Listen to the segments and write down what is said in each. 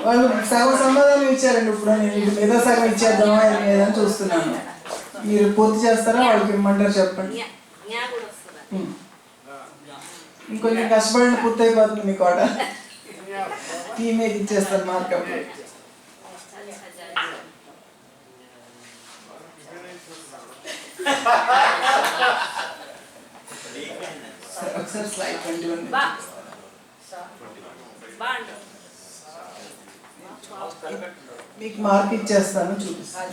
వాళ్ళు సగం సమాధానం ఇచ్చారండి. ఇప్పుడు నేను ఏదో సగం ఇచ్చేద్దామా లేదని చూస్తున్నాను. మీరు పూర్తి చేస్తారా? వాళ్ళకి ఇమ్మంటారు చెప్పండి. ఇంకొంచెం కష్టపడిన పూర్తి అయిపోతుంది మీకు కూడా. టీమే ఇచ్చేస్తారు మార్కప్. ఒకసారి స్లైడ్ 21 మీకు మార్క్ ఇచ్చేస్తాను, చూపిస్తాను.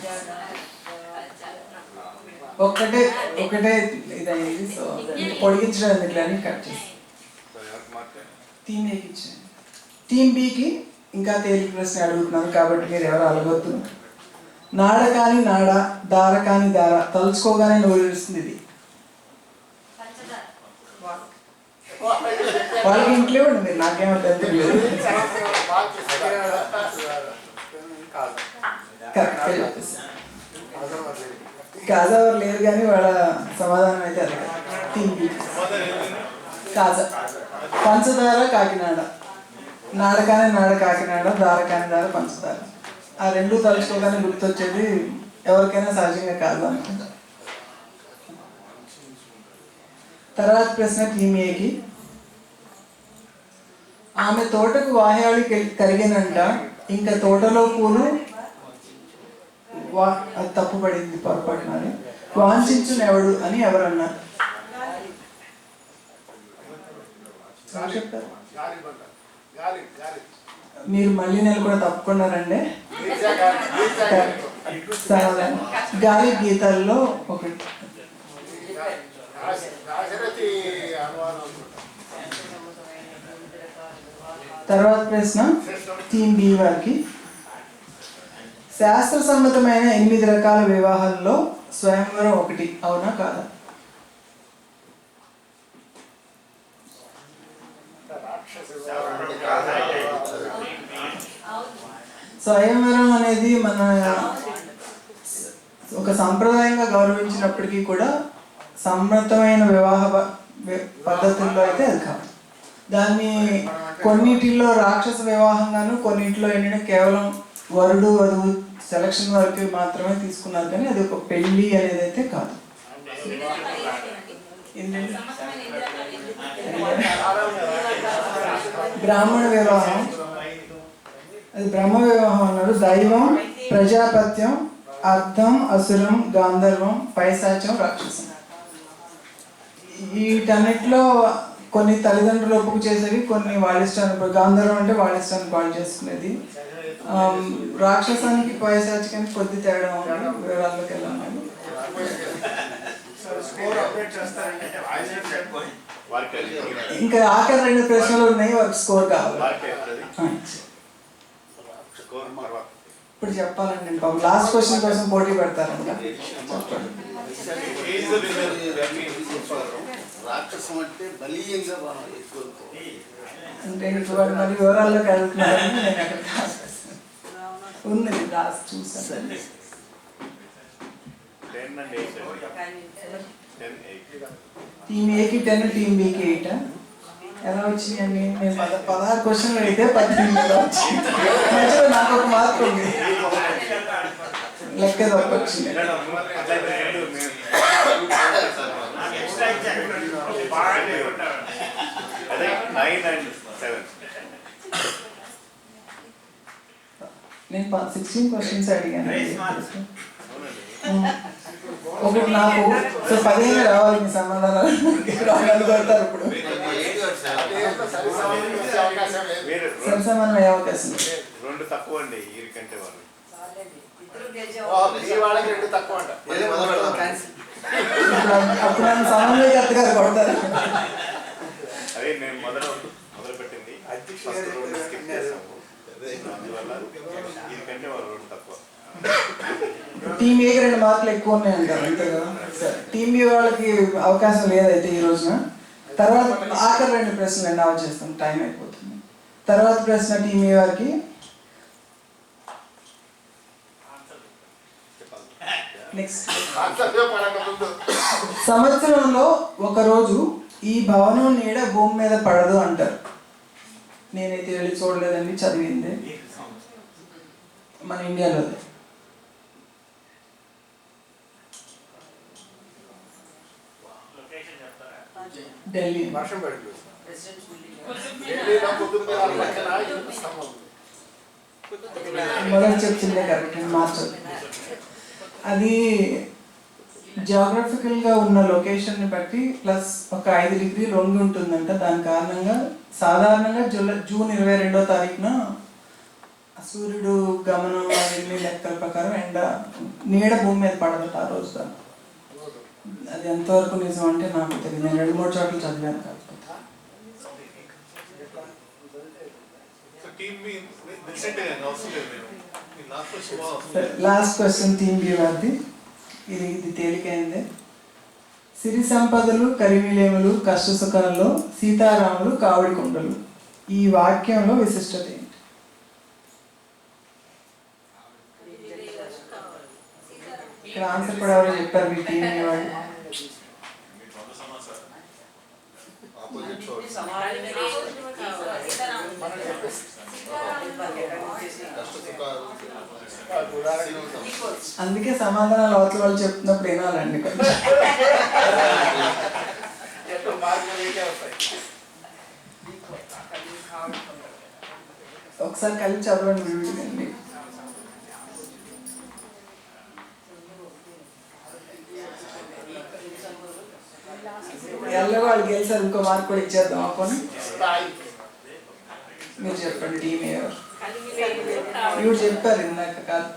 ఒకటే ఇదైంది. సో పొడిగించడం ఎందుకులని కట్ చేసి టీమ్ ఏకి ఇచ్చాను. టీమ్ బికి ఇంకా తేలిక ప్రశ్న అడుగుతున్నాను కాబట్టి మీరు ఎవరు అలగొద్దు. నాడ కాని నాడ, దార కాని దార, తలుచుకోగానే నోరుస్తుంది. ఇది వాళ్ళకి ఇంట్లో ఉండి నాకేమో తెలియదు. కరెక్ట్గా చెప్పేసి కాజా వారు లేరు కానీ వాళ్ళ సమాధానం అయితే అది టీమ్ బి. కాజా. పంచదార కాకినాడ, నాడ కాని నాడ కాకినాడ, దార కాని దార పంచదార. ఆ రెండు తలుచుకోగానే గుర్తొచ్చేది ఎవరికైనా సహజంగా కాదు అనుకుంటా. తర్వాత ప్రశ్న టీమ్ ఏకి. ఆమె తోటకు వాహ్యాళి కరిగినంట, ఇంకా తోటలో పూలు అది తప్పు పడింది పొరపాటున. వాంఛించునెవడు అని ఎవరన్నారు? చెప్తారు మీరు. మళ్ళీ నేను కూడా తప్పుకున్నారండి. గాలి గీతాల్లో ఒకటి. తర్వాత ప్రశ్న టీమ్ బి వారికి. శాస్త్ర సమ్మతమైన 8 రకాల వివాహాల్లో స్వయంవరం ఒకటి, అవునా కాదా? స్వయంవరం అనేది మన ఒక సంప్రదాయంగా గౌరవించినప్పటికీ కూడా సమ్మతమైన వివాహ పద్ధతుల్లో అయితే అది కాదు. దాన్ని కొన్నిటిల్లో రాక్షస వివాహంగాను, కొన్నిటిలో ఏంటంటే కేవలం వరుడు వధువు సెలక్షన్ వరకు మాత్రమే తీసుకున్నారు, కానీ అది ఒక పెళ్లి అనేది అయితే కాదు. బ్రాహ్మణ వివాహం, అది బ్రహ్మ వివాహం అన్నారు. దైవం, ప్రజాపత్యం, అర్థం, అసురం, గాంధర్వం, పైశాచం, రాక్షసం. వీటన్నిటిలో కొన్ని తల్లిదండ్రులు ఒప్పుకు చేసేవి, కొన్ని వాళ్ళ ఇష్టాన్ని. గాంధర్వం అంటే వాళ్ళ ఇష్టాన్ని పాడు చేసుకునేది. రాక్షసానికి పైశాచికానికి కొద్ది తేడా ఉంది. వివరాల్లోకి వెళ్ళాను. ఇంకా ఆఖరి 2 ప్రశ్నలు ఉన్నాయి, వారికి స్కోర్ కావాలి. ఇప్పుడు చెప్పాలండి. లాస్ట్ క్వశ్చన్ కోసం పోటీ పెడతారంట. అంటే మరి వివరాల్లోకి వెళ్తున్నారని నేను అక్కడ ఉన్నది రాసి చూసాను. టీమ్ ఏకి 10, టీమ్ బికి 8. ఎలా వచ్చినాయండి? నేను 16 క్వశ్చన్లు అయితే 18 వచ్చింది. నాకు ఒక మార్క్ ఉంది, లెక్క తప్పొచ్చింది. నేను 16 క్వశ్చన్స్ అడిగాను. ఒకటి నాకు 15 రావాలి మీ సమాధానాలు. కొడతారు ఇప్పుడు. సమానం అయ్యే అవకాశం. 2 తక్కువ అండి. వీరికంటే వాళ్ళు అప్పుడు నన్ను సమన్వయకర్తగా కొడతారు. అదే నేను మొదలు పెట్టింది. వీరికంటే వాళ్ళు 2 తక్కువ. టీమ్ ఏకి 2 మార్కులు ఎక్కువ ఉన్నాయి అంటారు, అంతే కదా? టీమ్ బి వాళ్ళకి అవకాశం లేదైతే ఈ రోజున. తర్వాత ఆఖరి 2 ప్రశ్నలు ఎండ్ ఆఫ్ చేస్తాం, టైం అయిపోతుంది. తర్వాత ప్రశ్న టీమ్ ఏ వారికి. నెక్స్ట్ సంవత్సరంలో ఒకరోజు ఈ భవనం నీడ భూమి మీద పడదు అంటారు. నేనైతే వెళ్ళి చూడలేదండి, చదివింది మన ఇండియాలో. ఢిల్లీ. మొదలు చెప్తుందే కరెక్ట్, మార్చదు. అది జియోగ్రఫికల్గా ఉన్న లొకేషన్ని బట్టి ప్లస్ ఒక 5 డిగ్రీలు వంగి ఉంటుందంట. దాని కారణంగా సాధారణంగా జూన్ 22వ తారీఖున సూర్యుడు గమనం అవన్నీ లెక్కల ప్రకారం నీడ భూమి మీద పడదట ఆ రోజు. అది ఎంతవరకు నిజం అంటే నాకు తెలియదు, నేను 2-3 చోట్ల చదివాను. లాస్ట్ క్వశ్చన్ థీమ్ బి వారిది. ఇది తేలికైంది. సిరి సంపదలు కరిమిలేములు కష్ట సుఖాలలో సీతారాములు కావడి కుండలు. ఈ వాక్యంలో విశిష్టత ఏంటి? ఇక్కడ ఆన్సర్ కూడా ఎవరు చెప్పారు? మీ టీం వాళ్ళు. అందుకే సమాధానాలు అవతల వాళ్ళు చెప్తున్నప్పుడు వినాలండి. ఒకసారి కలిసి చదవండి విడివిడిగండి. ఎల్ల వాళ్ళు గెలిచారు, ఇంకో మార్క్ కూడా ఇచ్చేద్దాం. అప్పుడు మీరు చెప్పండి టీం ఎవరు? ఇవి చెప్పారు ఇందాక. కాదు,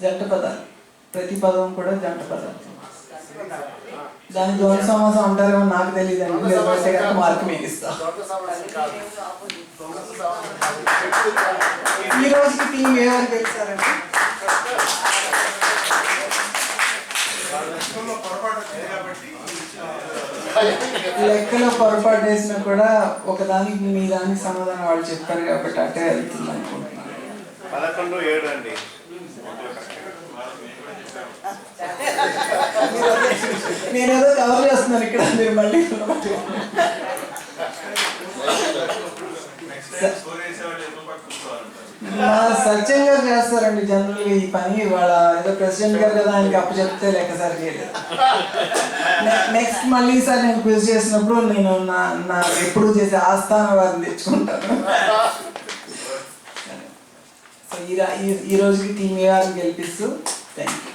జంట పదాలు. ప్రతి పదం కూడా జంట పదాలు. దాని ద్వంద్వ సమాసం అంటారేమో నాకు తెలియదు అండి. లేకపోతే కనుక మార్క్ మీకు ఇస్తా. ఈ రోజుకి టీం ఎవరు గెలిచారండి? లెక్కలో పొరపాటు వేసినా కూడా ఒకదానికి మీ దానికి సమాధానం వాళ్ళు చెప్పారు కాబట్టి అట్టే వెళ్తుంది అనుకుంటున్నాను. 11-7 అండి. నేనేదో కవర్ చేస్తున్నాను ఇక్కడ, మీరు మళ్ళీ సత్యం గారు చేస్తారండి జనరల్గా ఈ పని. వాళ్ళ ఏదో ప్రెసిడెంట్ గారు కదా, ఆయనకి అప్పు చెప్తే లెక్క సరి చేయలేదు. నెక్స్ట్ మళ్ళీ సార్ నేను క్విజ్ చేసినప్పుడు నేను నా ఎప్పుడు చేసే ఆస్థాన వారిని తెచ్చుకుంటాను. సో ఈ రోజుకి టీం ఏ వారిని గెలిపిస్తూ థ్యాంక్ యూ.